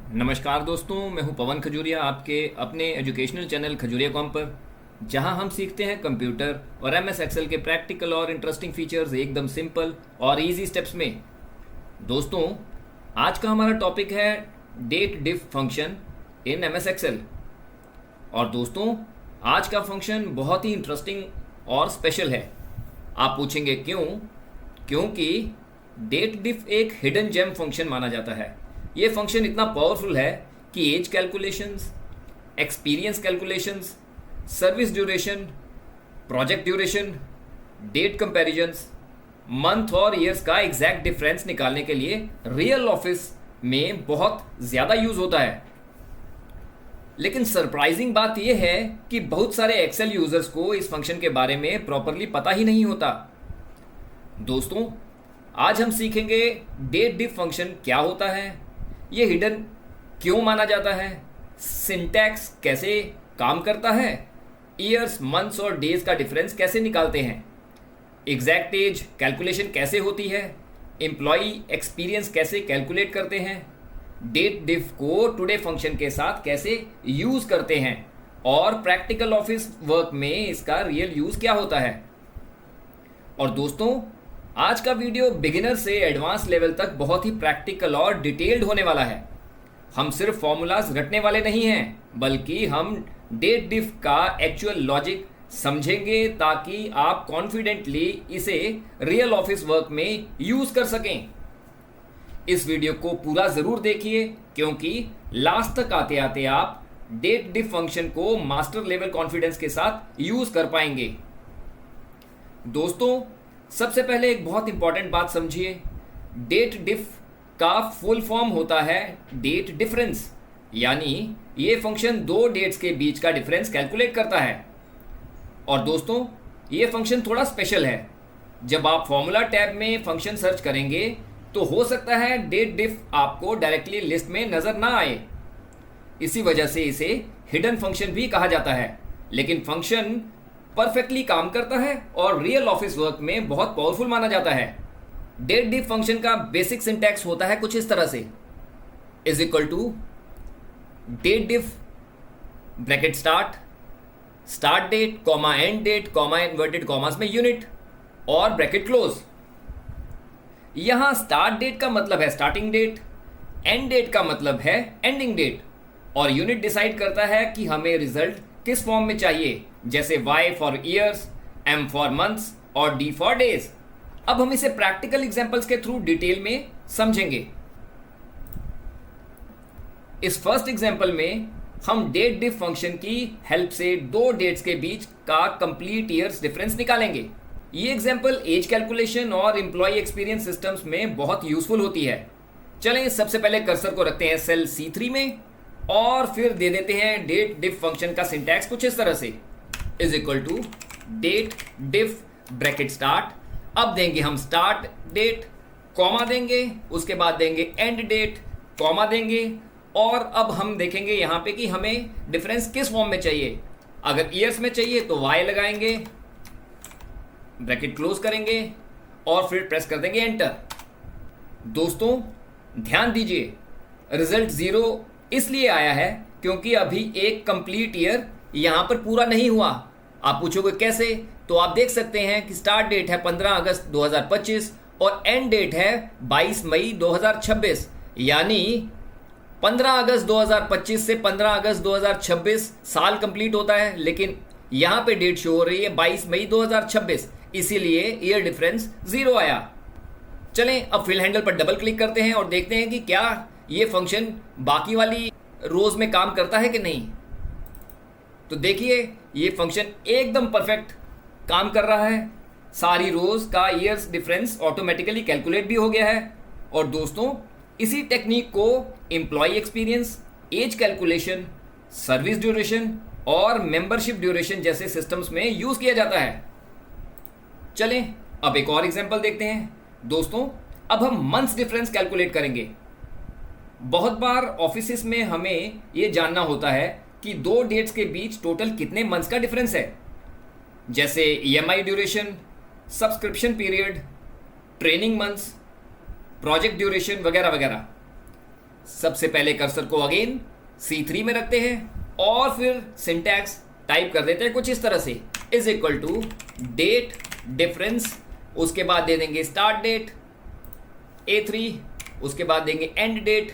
नमस्कार दोस्तों, मैं हूं पवन खजूरिया आपके अपने एजुकेशनल चैनल खजूरिया कॉम पर, जहां हम सीखते हैं कंप्यूटर और एमएस एक्सेल के प्रैक्टिकल और इंटरेस्टिंग फीचर्स एकदम सिंपल और इजी स्टेप्स में। दोस्तों, आज का हमारा टॉपिक है date diff function in MS Excel. और दोस्तों, आज का फंक्शन बहुत ही इंटरेस्टिंग और स्पेशल है। आप पूछेंगे क्यों? क्योंकि डेट डिफ एक हिडन जेम फंक्शन माना जाता है। ये फंक्शन इतना पावरफुल है कि age calculations, experience calculations, service duration, project duration, date comparisons, month और ईयर्स का एग्जैक्ट डिफरेंस निकालने के लिए रियल ऑफिस में बहुत ज़्यादा यूज़ होता है। लेकिन सरप्राइजिंग बात यह है कि बहुत सारे एक्सेल यूजर्स को इस फंक्शन के बारे में प्रॉपरली पता ही नहीं होता। दोस्तों, आज हम सीखेंगे डेट डिफ फंक्शन क्या होता है, ये हिडन क्यों माना जाता है, सिंटैक्स कैसे काम करता है, ईयर्स, मंथ्स और डेज का डिफरेंस कैसे निकालते हैं, एग्जैक्ट एज कैलकुलेशन कैसे होती है, एम्प्लॉई एक्सपीरियंस कैसे कैलकुलेट करते हैं, डेट डिफ को टुडे फंक्शन के साथ कैसे यूज करते हैं और प्रैक्टिकल ऑफिस वर्क में इसका रियल यूज क्या होता है। और दोस्तों, आज का वीडियो बिगिनर से एडवांस लेवल तक बहुत ही प्रैक्टिकल और डिटेल्ड होने वाला है। हम सिर्फ फॉर्मूलाज रटने वाले नहीं हैं, बल्कि हम डेट डिफ का एक्चुअल लॉजिक समझेंगे ताकि आप कॉन्फिडेंटली इसे रियल ऑफिस वर्क में यूज कर सकें। इस वीडियो को पूरा जरूर देखिए, क्योंकि लास्ट तक आते आते आप डेट डिफ फंक्शन को मास्टर लेवल कॉन्फिडेंस के साथ यूज कर पाएंगे। दोस्तों, सबसे पहले एक बहुत इंपॉर्टेंट बात समझिए। डेट डिफ का फुल फॉर्म होता है डेट डिफरेंस, यानी ये फंक्शन दो डेट्स के बीच का डिफरेंस कैलकुलेट करता है। और दोस्तों, ये फंक्शन थोड़ा स्पेशल है। जब आप फॉर्मूला टैब में फंक्शन सर्च करेंगे तो हो सकता है डेट डिफ आपको डायरेक्टली लिस्ट में नजर ना आए। इसी वजह से इसे हिडन फंक्शन भी कहा जाता है। लेकिन फंक्शन परफेक्टली काम करता है और रियल ऑफिस वर्क में बहुत पावरफुल माना जाता है। डेट डिफ फंक्शन का बेसिक सिंटैक्स होता है कुछ इस तरह से, is equal to date diff bracket start date comma end date comma inverted commas में यूनिट और ब्रैकेट क्लोज। यहां स्टार्ट डेट का मतलब है स्टार्टिंग डेट, एंड डेट का मतलब है एंडिंग डेट, और यूनिट डिसाइड करता है कि हमें रिजल्ट किस फॉर्म में चाहिए, जैसे Y for years, M for months और D फॉर डेज। अब हम इसे प्रैक्टिकल एग्जांपल्स के थ्रू डिटेल में समझेंगे। इस फर्स्ट एग्जांपल में हम डेट डिफ फंक्शन की हेल्प से दो डेट्स के बीच का कंप्लीट ईयर्स डिफरेंस निकालेंगे। ये एग्जांपल एज कैलकुलेशन और एम्प्लॉय एक्सपीरियंस सिस्टम्स में बहुत यूजफुल होती है। चलें, सबसे पहले कर्सर को रखते हैं सेल C3 में और फिर दे देते हैं डेट डिफ फंक्शन का सिंटैक्स कुछ इस तरह से, is equal to date diff bracket start. अब देंगे हम स्टार्ट डेट, कॉमा देंगे, उसके बाद देंगे एंड डेट, कॉमा देंगे, और अब हम देखेंगे यहाँ पे कि हमें डिफरेंस किस फॉर्म में चाहिए। अगर ईयर्स में चाहिए तो Y लगाएंगे, ब्रैकेट क्लोज करेंगे और फिर प्रेस कर देंगे एंटर। दोस्तों, ध्यान दीजिए, रिजल्ट 0 इसलिए आया है क्योंकि अभी एक कंप्लीट ईयर यहां पर पूरा नहीं हुआ। आप पूछोगे कैसे? तो आप देख सकते हैं कि स्टार्ट डेट है 15 अगस्त 2025 और एंड डेट है 22 मई 2026, यानी 15 अगस्त 2025 से 15 अगस्त 2026 साल कंप्लीट होता है, लेकिन यहां पे डेट शो हो रही है 22 मई 2026, इसीलिए ईयर डिफरेंस 0 आया। चलें, अब फिल हैंडल पर डबल क्लिक करते हैं और देखते हैं कि क्या ये फंक्शन बाकी वाली रोज में काम करता है कि नहीं। तो देखिए, ये फंक्शन एकदम परफेक्ट काम कर रहा है। सारी रोज का ईयर्स डिफरेंस ऑटोमेटिकली कैलकुलेट भी हो गया है। और दोस्तों, इसी टेक्निक को employee experience, age calculation, service duration और मेंबरशिप ड्यूरेशन जैसे सिस्टम्स में यूज किया जाता है। चलें, अब एक और एग्जांपल देखते हैं। दोस्तों, अब हम मंथ्स डिफरेंस कैलकुलेट करेंगे। बहुत बार ऑफिसेस में हमें ये जानना होता है कि दो डेट्स के बीच टोटल कितने मंथ्स का डिफरेंस है, जैसे EMI duration, subscription period, training months, project duration वगैरह वगैरह। सबसे पहले कर्सर को अगेन C3 में रखते हैं और फिर सिंटैक्स टाइप कर देते हैं कुछ इस तरह से, is equal to date difference, उसके बाद दे देंगे स्टार्ट डेट A3, उसके बाद देंगे एंड डेट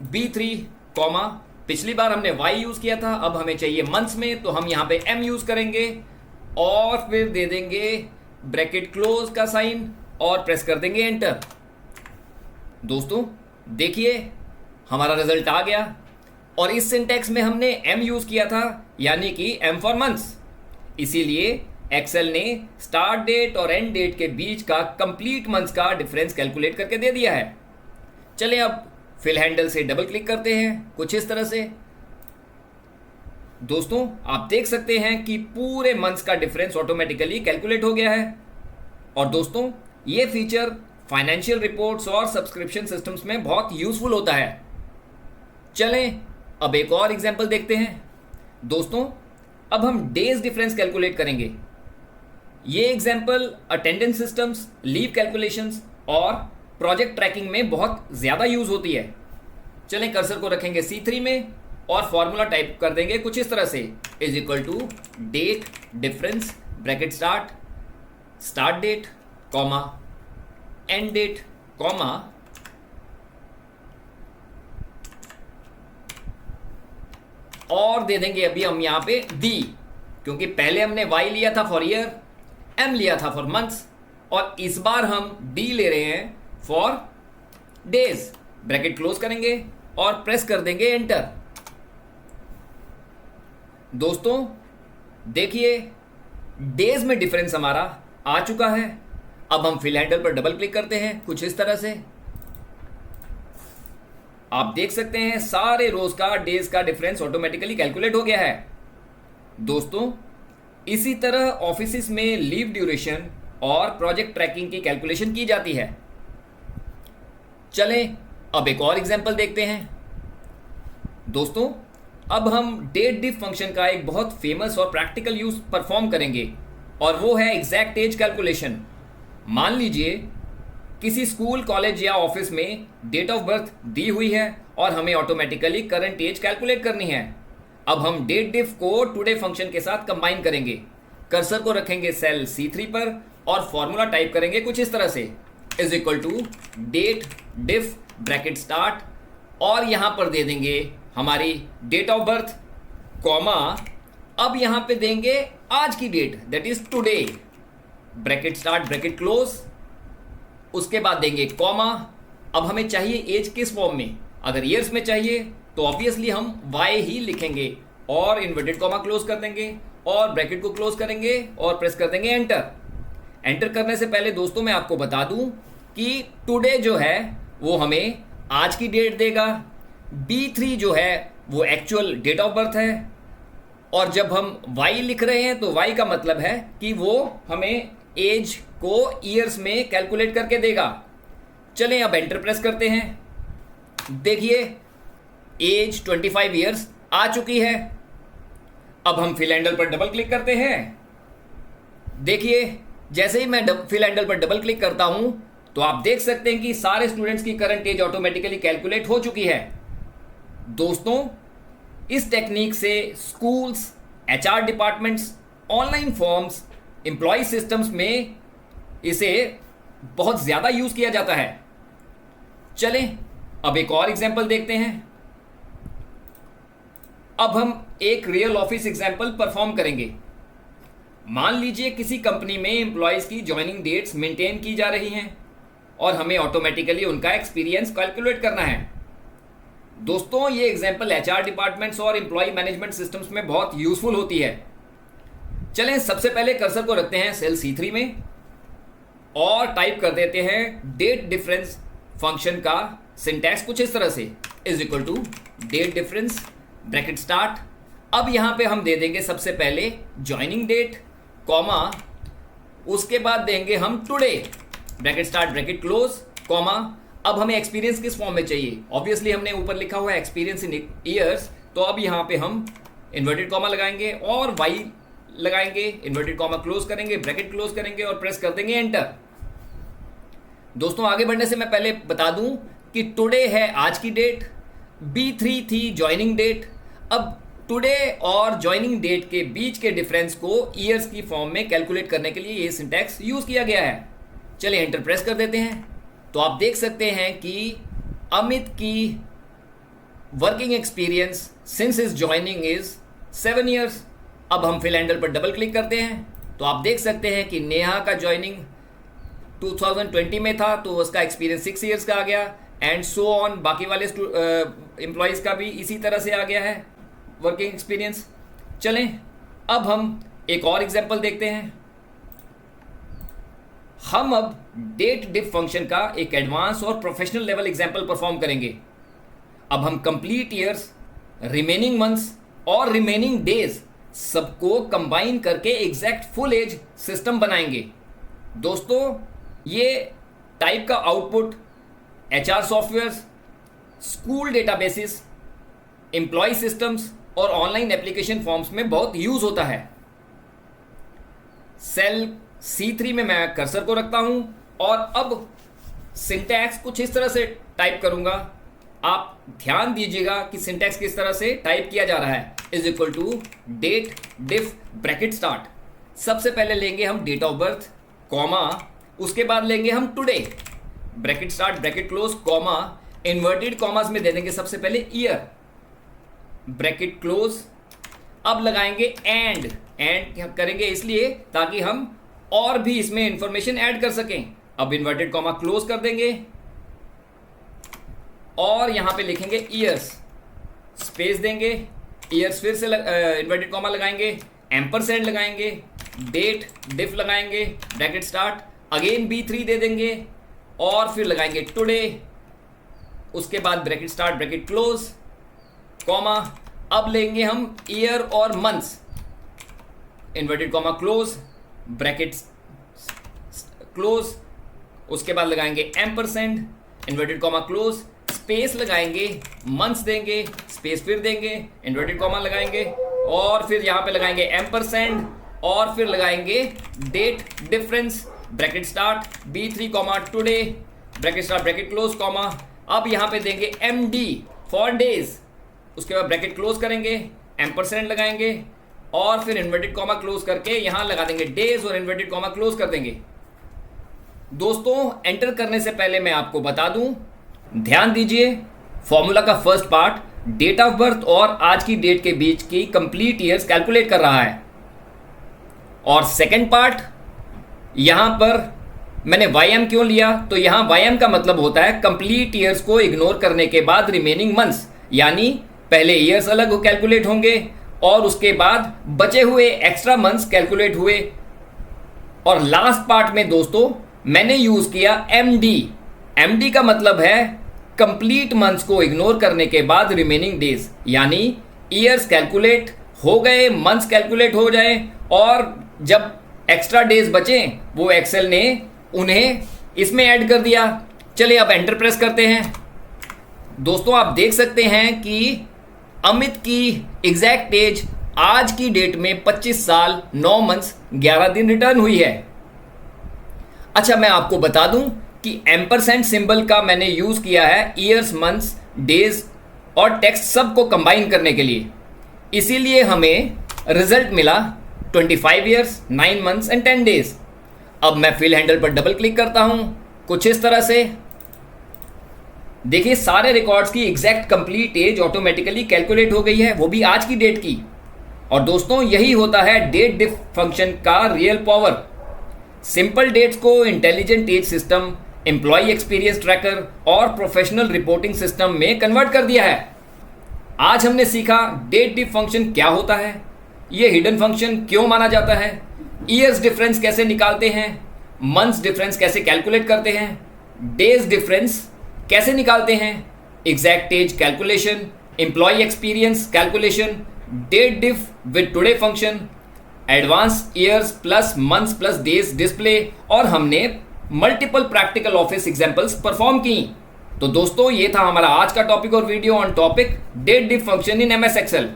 B3, कॉमा, पिछली बार हमने y यूज किया था, अब हमें चाहिए मंथ्स में, तो हम यहां पे m यूज करेंगे और फिर दे देंगे ब्रैकेट क्लोज का साइन और प्रेस कर देंगे एंटर। दोस्तों देखिए हमारा रिजल्ट आ गया और इस सिंटैक्स में हमने m यूज किया था, यानी कि m फॉर मंथ्स, इसीलिए एक्सेल ने स्टार्ट डेट और एंड डेट के बीच का कंप्लीट मंथ्स का डिफरेंस कैलकुलेट करके दे दिया है। चलिए अब फिल हैंडल से डबल क्लिक करते हैं कुछ इस तरह से। दोस्तों आप देख सकते हैं कि पूरे मंथ्स का डिफरेंस ऑटोमेटिकली कैलकुलेट हो गया है। और दोस्तों ये फीचर फाइनेंशियल रिपोर्ट्स और सब्सक्रिप्शन सिस्टम्स में बहुत यूजफुल होता है। चलें अब एक और एग्जांपल देखते हैं। दोस्तों अब हम डेज डिफरेंस कैलकुलेट करेंगे। ये example attendance systems, leave calculations और प्रोजेक्ट ट्रैकिंग में बहुत ज़्यादा यूज होती है। चलें कर्सर को रखेंगे C3 में और फॉर्मूला टाइप कर देंगे कुछ इस तरह से, is equal to date difference bracket start date comma end date comma और दे देंगे अभी हम यहां पे दी, क्योंकि पहले हमने y लिया था फॉर ईयर, m लिया था फॉर मंथ्स और इस बार हम d ले रहे हैं फॉर डेज। ब्रैकेट क्लोज करेंगे और प्रेस कर देंगे एंटर। दोस्तों देखिए डेज में डिफरेंस हमारा आ चुका है। अब हम फिल हैंडल पर डबल क्लिक करते हैं कुछ इस तरह से। आप देख सकते हैं सारे रोज का डेज का डिफरेंस ऑटोमेटिकली कैलकुलेट हो गया है। दोस्तों इसी तरह ऑफिस में लीव ड्यूरेशन और प्रोजेक्ट ट्रैकिंग की कैलकुलेशन की जाती है। चलें अब एक और एग्जांपल देखते हैं। दोस्तों अब हम डेट डिफ फंक्शन का एक बहुत फेमस और प्रैक्टिकल यूज परफॉर्म करेंगे और वो है एग्जैक्ट एज कैलकुलेशन। मान लीजिए किसी स्कूल, कॉलेज या ऑफिस में डेट ऑफ बर्थ दी हुई है और हमें ऑटोमेटिकली करंट एज कैलकुलेट करनी है। अब हम डेट डिफ को टुडे फंक्शन के साथ कंबाइन करेंगे। कर्सर को रखेंगे सेल C3 पर और फॉर्मूला टाइप करेंगे कुछ इस तरह से, is equal to date diff bracket start और यहां पर दे देंगे हमारी डेट ऑफ बर्थ कॉमा, अब यहां पे देंगे आज की date that is today, bracket start bracket close, उसके बाद देंगे कॉमा। अब हमें चाहिए एज किस फॉर्म में, अगर ईयर्स में चाहिए तो ऑब्वियसली हम y ही लिखेंगे और इन्वर्टेड कॉमा क्लोज कर देंगे और ब्रैकेट को क्लोज करेंगे और प्रेस कर देंगे एंटर। एंटर करने से पहले दोस्तों मैं आपको बता दूं कि टुडे जो है वो हमें आज की डेट देगा, B3 जो है वो एक्चुअल डेट ऑफ बर्थ है और जब हम y लिख रहे हैं तो y का मतलब है कि वो हमें एज को ईयर्स में कैलकुलेट करके देगा। चलें अब एंटर प्रेस करते हैं। देखिए एज 25 ईयर्स आ चुकी है। अब हम फिल हैंडल पर डबल क्लिक करते हैं। देखिए जैसे ही मैं फिल हैंडल पर डबल क्लिक करता हूं तो आप देख सकते हैं कि सारे स्टूडेंट्स की करंट एज ऑटोमेटिकली कैलकुलेट हो चुकी है। दोस्तों इस टेक्निक से schools, HR departments, online forms, employee systems में इसे बहुत ज्यादा यूज किया जाता है। चलें अब एक और एग्जांपल देखते हैं। अब हम एक रियल ऑफिस एग्जांपल परफॉर्म करेंगे। मान लीजिए किसी कंपनी में एम्प्लॉयज की ज्वाइनिंग डेट्स मेंटेन की जा रही हैं और हमें ऑटोमेटिकली उनका एक्सपीरियंस कैलकुलेट करना है। दोस्तों ये एग्जांपल HR डिपार्टमेंट्स और एम्प्लॉय मैनेजमेंट सिस्टम्स में बहुत यूजफुल होती है। चलें सबसे पहले कर्सर को रखते हैं सेल C3 में और टाइप कर देते हैं डेट डिफरेंस फंक्शन का सिंटैक्स कुछ इस तरह से, is equal to date difference bracket start. अब यहां पे हम दे देंगे सबसे पहले ज्वाइनिंग डेट कॉमा, उसके बाद देंगे हम today bracket start bracket close comma. अब हमें एक्सपीरियंस किस फॉर्म में चाहिए, ऑब्वियसली हमने ऊपर लिखा हुआ है एक्सपीरियंस इन ईयर्स, तो अब यहाँ पे हम इन्वर्टेड कॉमा लगाएंगे और y लगाएंगे, इन्वर्टेड कॉमा क्लोज करेंगे, ब्रैकेट क्लोज करेंगे और प्रेस कर देंगे एंटर। दोस्तों आगे बढ़ने से मैं पहले बता दूं कि टुडे है आज की डेट, B3 थी ज्वाइनिंग डेट। अब टुडे और ज्वाइनिंग डेट के बीच के डिफरेंस को ईयर्स की फॉर्म में कैलकुलेट करने के लिए ये सिंटैक्स यूज किया गया है। चलिए एंटर प्रेस कर देते हैं। तो आप देख सकते हैं कि अमित की working experience since his joining is 7 years. अब हम फिल हैंडल पर डबल क्लिक करते हैं तो आप देख सकते हैं कि नेहा का ज्वाइनिंग 2020 में था तो उसका एक्सपीरियंस 6 ईयर्स का आ गया, एंड सो ऑन बाकी वाले एम्प्लॉयज़ का भी इसी तरह से आ गया है वर्किंग एक्सपीरियंस। चलें अब हम एक और एग्जांपल देखते हैं। हम अब डेट डिफ फंक्शन का एक एडवांस और प्रोफेशनल लेवल एग्जांपल परफॉर्म करेंगे। अब हम कंप्लीट ईयर्स, रिमेनिंग मंथ्स और रिमेनिंग डेज सबको कंबाइन करके एग्जैक्ट फुल एज सिस्टम बनाएंगे। दोस्तों ये टाइप का output HR softwares, school databases, employee systems और ऑनलाइन एप्लीकेशन फॉर्म्स में बहुत यूज होता है। सेल C3 में मैं कर्सर को रखता हूं और अब सिंटैक्स कुछ इस तरह से टाइप करूंगा। आप ध्यान दीजिएगा कि सिंटैक्स किस तरह से टाइप किया जा रहा है। Is equal to date diff bracket start. सबसे पहले लेंगे हम डेट ऑफ बर्थ कॉमा, उसके बाद लेंगे हम today bracket start bracket close comma, inverted commas में दे देंगे सबसे पहले ईयर ब्रैकेट क्लोज। अब लगाएंगे एंड करेंगे इसलिए ताकि हम और भी इसमें इंफॉर्मेशन ऐड कर सकें। अब इन्वर्टेड कॉमा क्लोज कर देंगे और यहां पे लिखेंगे ईयर्स, स्पेस देंगे, ईयर्स फिर से इन्वर्टेड कॉमा लगाएंगे, एम्परसेंड लगाएंगे, डेट डिफ लगाएंगे ब्रैकेट स्टार्ट, अगेन B3 दे देंगे और फिर लगाएंगे टुडे, उसके बाद bracket start bracket close comma. अब लेंगे हम ईयर और months, inverted comma close bracket close, उसके बाद लगाएंगे ampersand inverted comma close, space लगाएंगे, मंथ्स देंगे, स्पेस फिर देंगे, इन्वर्टेड कॉमा लगाएंगे और फिर यहां पे लगाएंगे एम्परसेंड और फिर लगाएंगे date difference bracket start B3 comma today bracket start bracket close comma. अब यहां पे देंगे MD फॉर डेज, उसके बाद ब्रैकेट क्लोज करेंगे, एम्परसेंड लगाएंगे और फिर इन्वर्टेड कॉमा क्लोज करके यहां लगा देंगे डेज और इन्वर्टेड कॉमा क्लोज कर देंगे। दोस्तों एंटर करने से पहले मैं आपको बता दूं, ध्यान दीजिए, फॉर्मूला का first part date of birth और आज की डेट के बीच की कंप्लीट ईयर्स कैलकुलेट कर रहा है और सेकंड पार्ट यहां पर मैंने YM क्यों लिया, तो यहां YM का मतलब होता है कंप्लीट ईयर्स को इग्नोर करने के बाद रिमेनिंग मंथ्स, यानी पहले ईयर्स अलग कैलकुलेट होंगे और उसके बाद बचे हुए एक्स्ट्रा मंथ्स कैलकुलेट हुए। और लास्ट पार्ट में दोस्तों मैंने यूज किया MD का मतलब है कंप्लीट मंथ्स को इग्नोर करने के बाद रिमेनिंग डेज, यानी ईयर्स कैलकुलेट हो गए, मंथ्स कैलकुलेट हो जाए और जब एक्स्ट्रा डेज बचे वो एक्सेल ने उन्हें इसमें ऐड कर दिया। चलिए अब एंटर प्रेस करते हैं। दोस्तों आप देख सकते हैं कि अमित की एग्जैक्ट एज आज की डेट में 25 साल 9 मंथ्स 11 दिन रिटर्न हुई है। अच्छा मैं आपको बता दूं कि एम्परसेंड सिंबल का मैंने यूज किया है ईयर्स मंथ्स डेज और टेक्स्ट सबको कंबाइन करने के लिए, इसीलिए हमें रिजल्ट मिला 25 ईयर्स 9 मंथ्स एंड 10 डेज। अब मैं फिल हैंडल पर डबल क्लिक करता हूं कुछ इस तरह से। देखिए सारे रिकॉर्ड्स की exact complete age automatically calculate हो गई है, वो भी आज की डेट की। और दोस्तों यही होता है डेट डिफ फंक्शन का रियल पावर। सिंपल डेट्स को intelligent age system, employee experience tracker और प्रोफेशनल रिपोर्टिंग सिस्टम में कन्वर्ट कर दिया है। आज हमने सीखा डेट डिफ फंक्शन क्या होता है, ये हिडन फंक्शन क्यों माना जाता है, ईयर्स डिफरेंस कैसे निकालते हैं, मंथ्स डिफरेंस कैसे कैलकुलेट करते हैं, डेज डिफरेंस कैसे निकालते हैं, exact age calculation, employee experience calculation, date diff with today function, advance years plus months plus days display, और हमने multiple practical office examples perform की। तो दोस्तों ये था हमारा आज का टॉपिक और video on topic date diff function in MS Excel.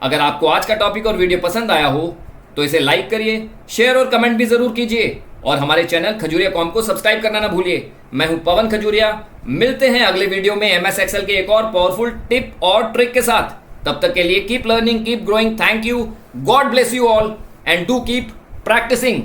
अगर आपको आज का टॉपिक और वीडियो पसंद आया हो तो इसे लाइक करिए, शेयर और कमेंट भी जरूर कीजिए और हमारे चैनल खजूरिया कॉम को सब्सक्राइब करना ना भूलिए मैं हूं पवन खजूरिया। मिलते हैं अगले वीडियो में एमएस एक्सेल के एक और पावरफुल टिप और ट्रिक के साथ। तब तक के लिए keep learning, keep growing. Thank you, God bless you all and do keep practising.